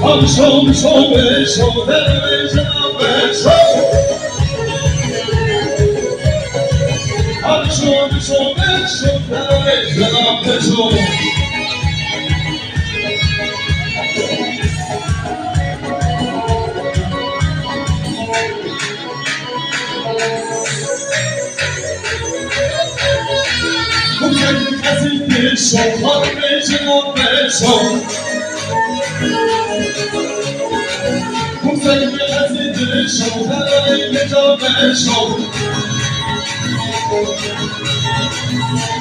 show, show me, show television up and show. Show me, show me, show television up and show. Show television up and show. Who said we have to do show television up and show?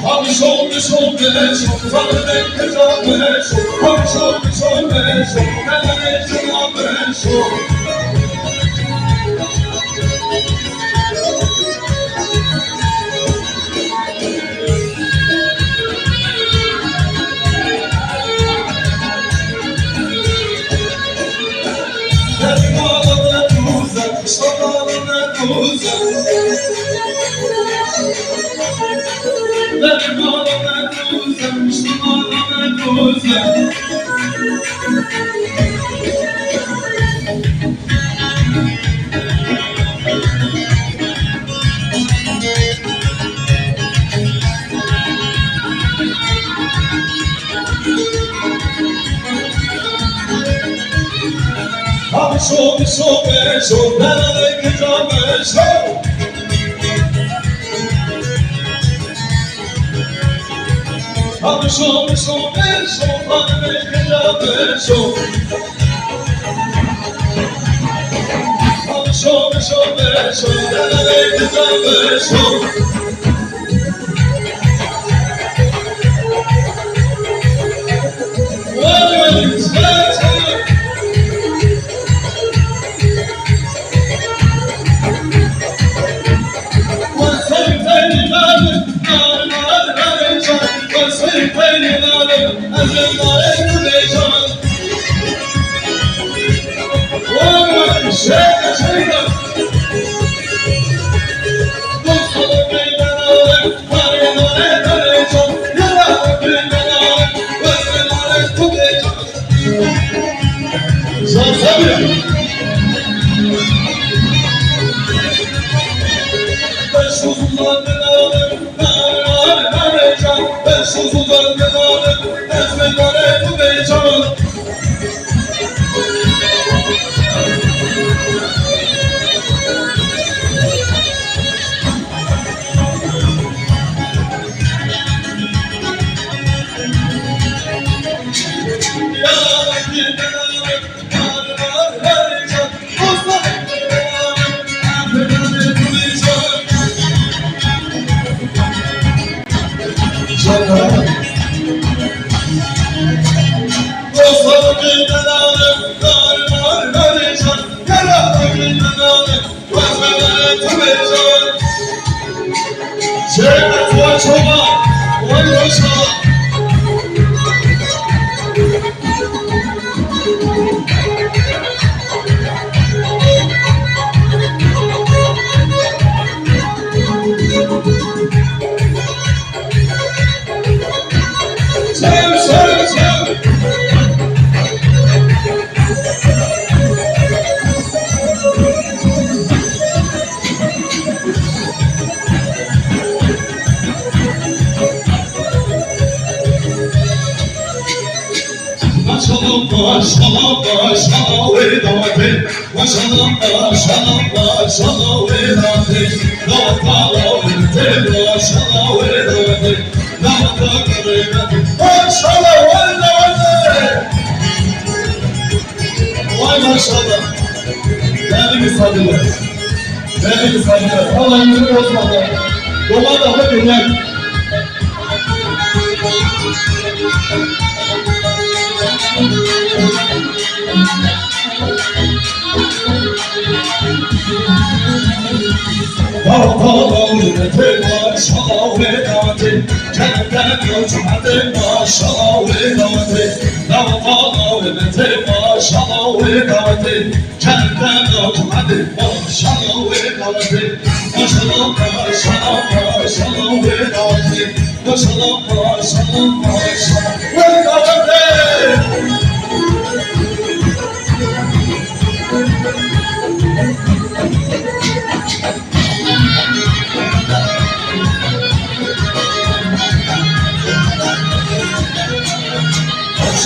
I'm show me, show me, show television up and show. I'm show me, show me, show television up and show. Show me, show me, show television up and show. Show me, show me, show television up and show. Show me, show me, show television up and show.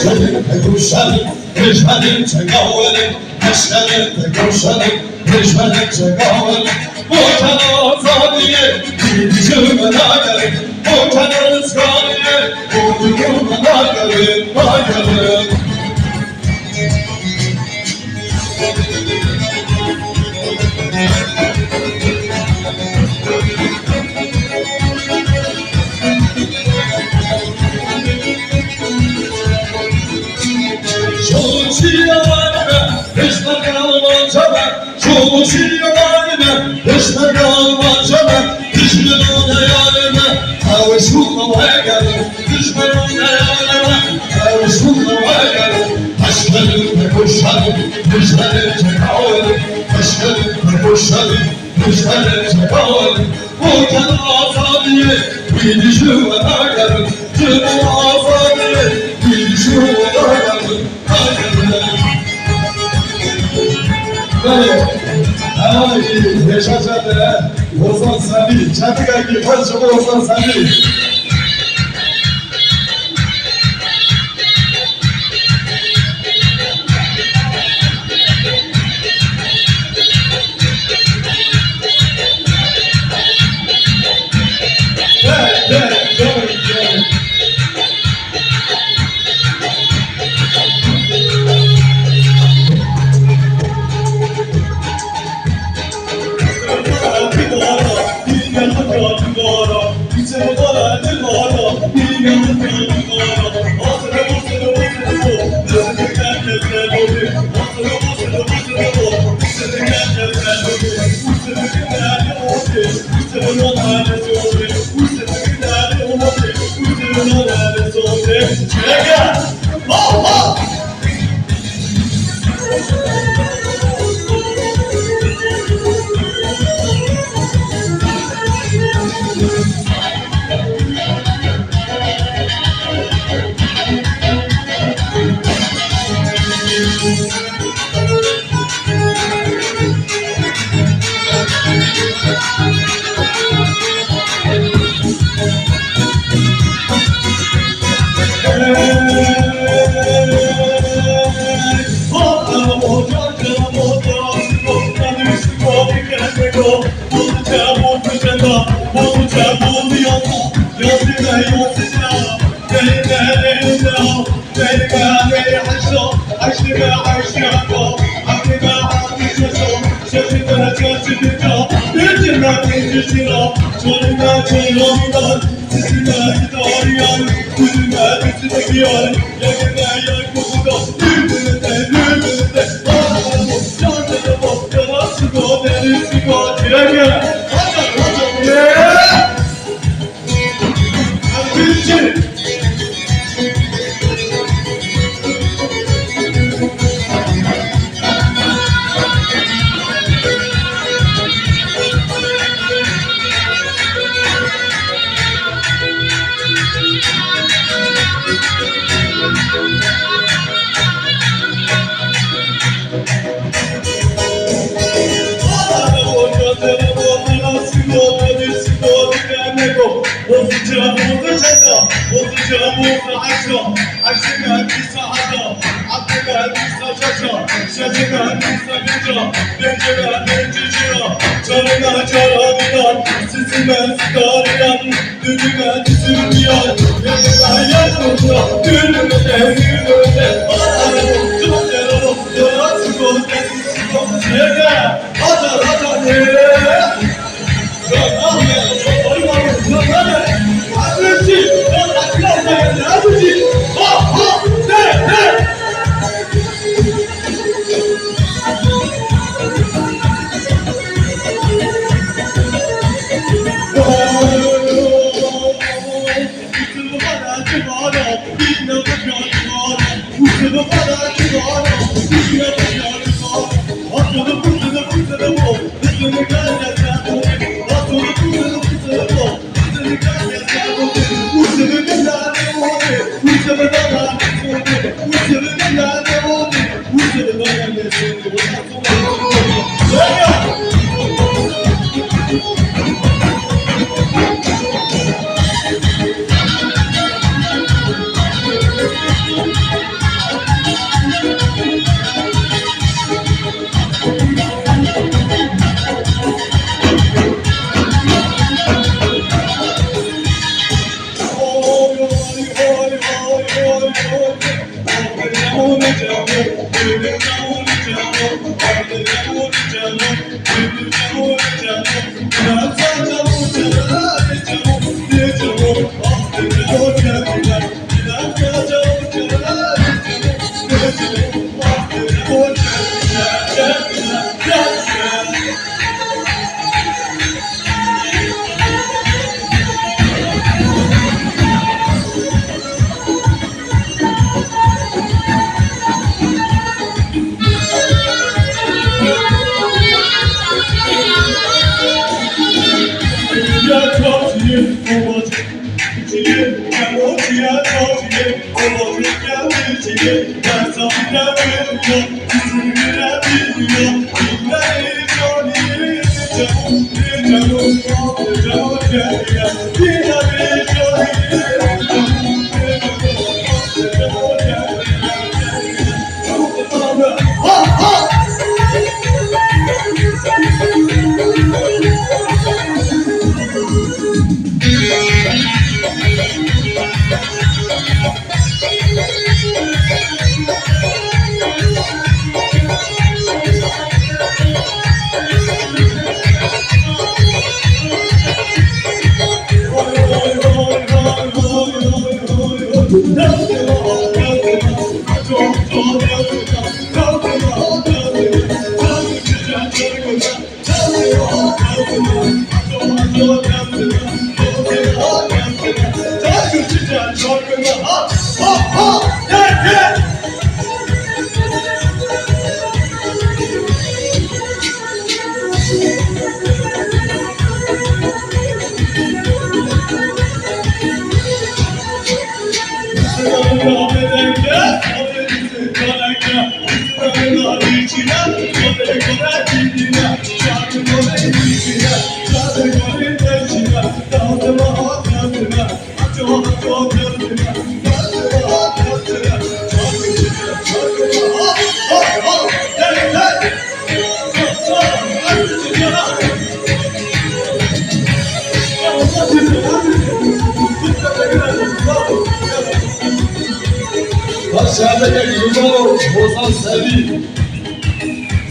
Aşkının pekuşanın, rejmenin çekavının, aşkının pekuşanın, rejmenin çekavının. Vatan azadiye, gidişime nagarın, vatan ızgariye, vurduğuma nagarın, nagarın. Şu şiirlerime hiçbir kalmaca ben, şu şiirlerime hiçbir kalmaca ben, düşmanın hayalime kavuşulmaya geldim, düşmanın hayalime kavuşulmaya geldim. Aşkının pekuşanım, düşmanın çekavırım, aşkının pekuşanım, düşmanın çekavırım. Vatan azadiye, gidişime nagarım, canım azadiye, gidişime nagarım. Ay, yaşacadı, Ozan Sami, Çatıkaki, Paşa Ozan Sami. Şadırga Cumhur Ozan Sevi.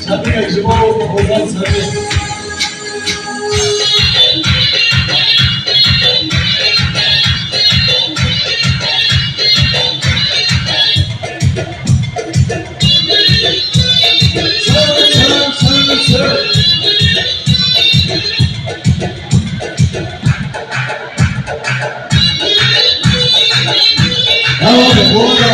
Şadırga Cumhur Ozan Sevi. Tamam, bu da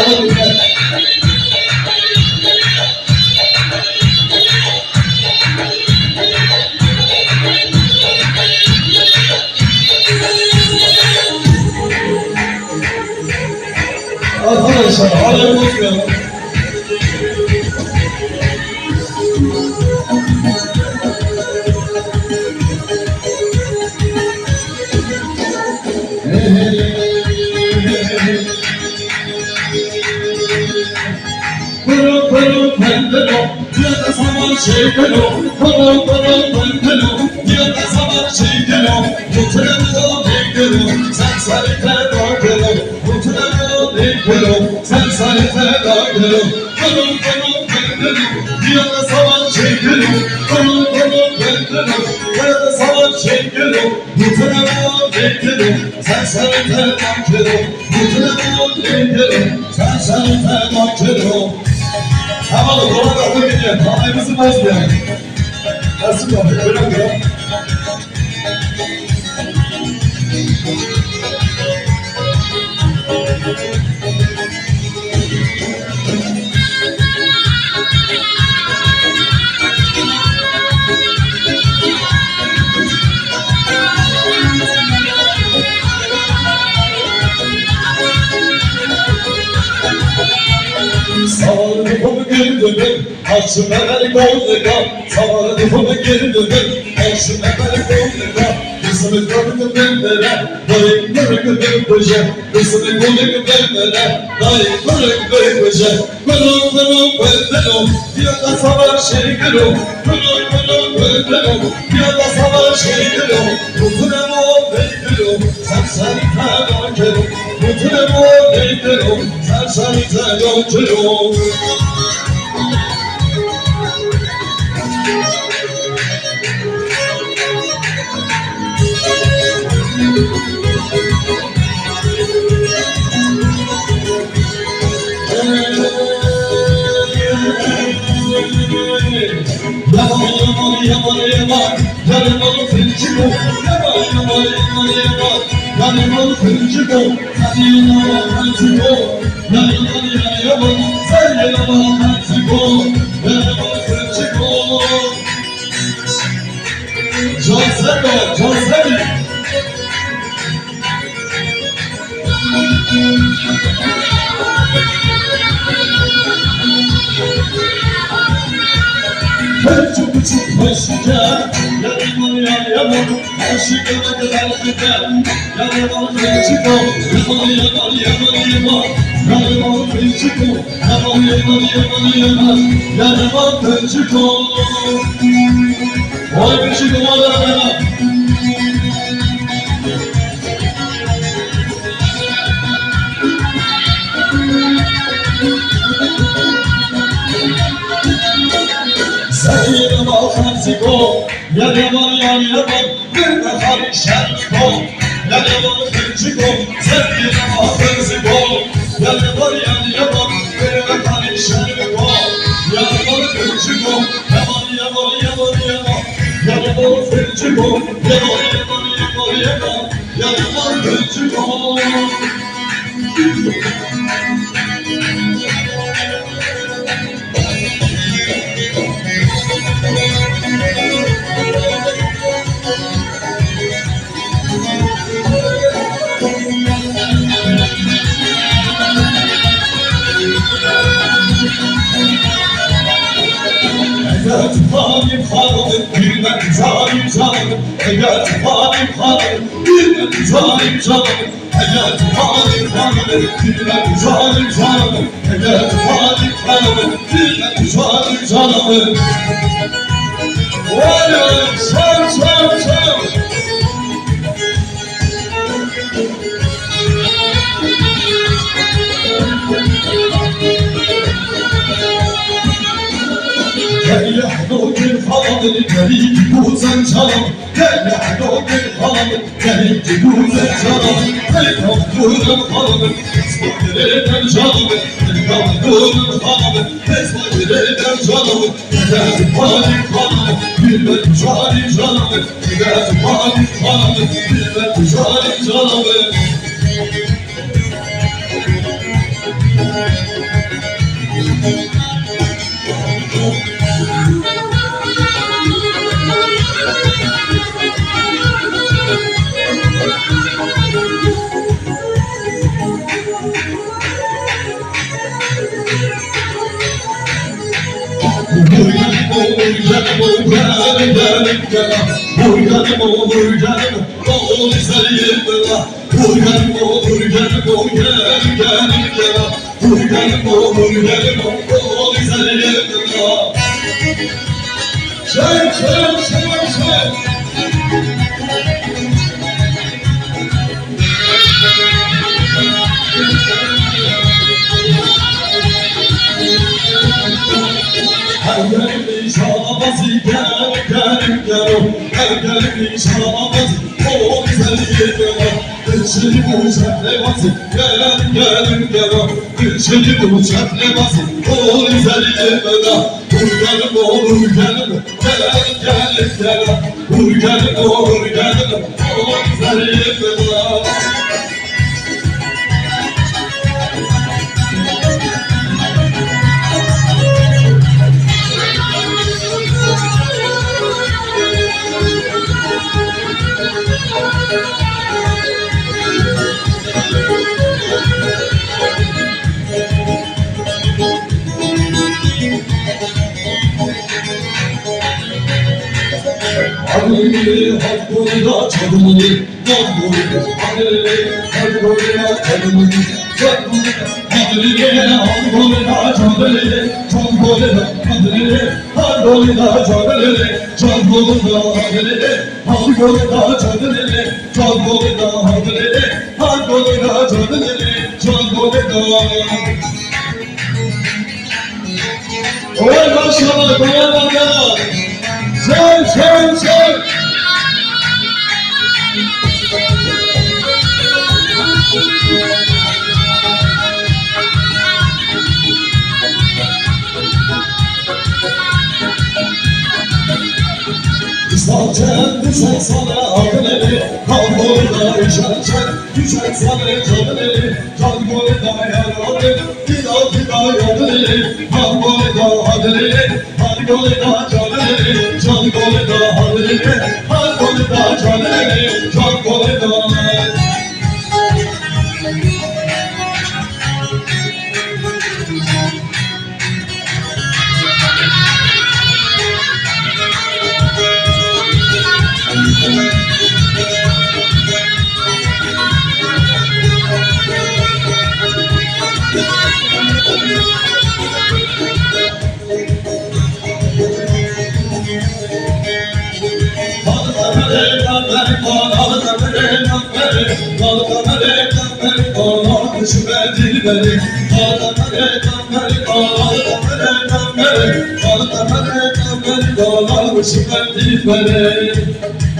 arkadaşlar hala unutmayalım. Pırıl pırıl pendelo, yada zaman şeykelo. Pırıl pırıl pendelo, yada zaman şeykelo. Mutluluğu bekliyor, sen sarıkla bakıyor. Mutluluğu bekliyor, sen sarıkla bakıyor. Pırıl pırıl pendelo, yada zaman şeykelo. Pırıl pırıl pendelo, yada zaman şeykelo. Mutluluğu bekliyor, sen sarıkla bakıyor. Mutluluğu bekliyor, sen sarıkla bakıyor. Tamam, doğru kabul edeceğim. Halayımızı bozmayalım. Nasıl yapıyor? Öyle mi? Savarını bunu güldürün, karşıma beni kollika. Savarını bunu güldürün, karşıma beni kollika. Kızımı gördüm benlere, dayım görüm benlere. Kızımı gördüm benlere, dayım görüm benlere. Kırıl kırıl benlere, yada savar şey kırıl. Kırıl kırıl benlere, yada savar şey kırıl. Mutlum ol bekliyor, sen sarıta bakıyorum. Mutlum ol bekliyor, sen sarıta bakıyorum. Yaman yaman yaman yaman, yanımalı fınçı bu. Yaman yaman yaman yaman, yanımalı fınçı bu. Sen yanımalı fınçı bu. Yaman yaman, sen yanımalı fınçı bu. Yanımalı fınçı bu. Joseph, Joseph. yaman aşkına kadar gider yaman fıçıko yaman yaman yaman yaman yaman fıçıko yaman yaman yaman yaman yaman fıçıko oy fıçıko bana Sayın Balkansiko, yaman yaman, bir de harişenko, yaman fıçıko, Sayın Balkansiko, yaman bir de harişenko, yaman fıçıko, yaman fıçıko, yaman fıçıko. Hayat halim halim, bir ben zalim zalim. Hayat halim halim, bir ben zalim zalim. Hayat halim halim, bir ben zalim zalim. Hayat halim halim, bir ben zalim zalim. Vay sen. Gel yahdo gel halim, gelip buzan çalım. Gel yahdo gel halim, gelip buzan çalım. Gel kaptırın halim, esmadereden çalım. Gel kaptırın halim, esmadereden çalım. Gel halim halim, bir ben zalim çalım. Gel halim halim, bir ben zalim çalım. Gelin şalabazı gelin şalabazı o güzel yerler Gülşeni bu çatlebazı gelin Gülşeni bu çatlebazı o güzel yerler Vur olur gelin Vur olur gelin o güzel yerler Adını hakkında çalınır, adını hakkında çalınır, Oy maşallah, koyamadım. Sen. Düşen sana adın eli, kan boyuna düşerken düşen sana canın eli, kan boyuna yaralı, fida yadın eli, kan boyuna adın eli, kan boyuna canın eli, can boyuna adın eli, kan boyuna canın eli, can boyuna.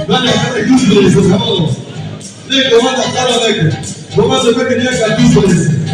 Ben 100 lira istedim oğlum. Ne kovan aktar ona ki. Kovan sepeti niye kadar 100 lira istedim.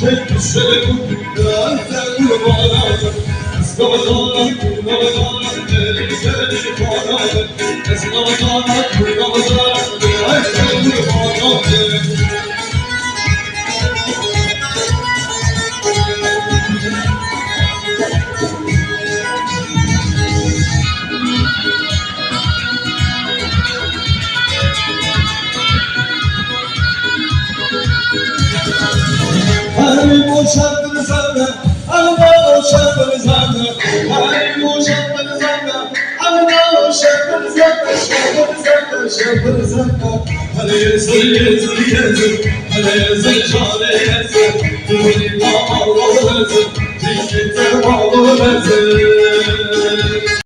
Tek düşelim Kırarken kurbanım Eskavadan kurbanım Elini kurbanım Eskavadan kurbanım Kırarken kurbanım Hani boşandınız anne, anne boşandınız anne. Hani boşandınız anne, anne boşandınız anne. Şapınız anne. Hani yazı yazı yazı, hani yazı çare yazı.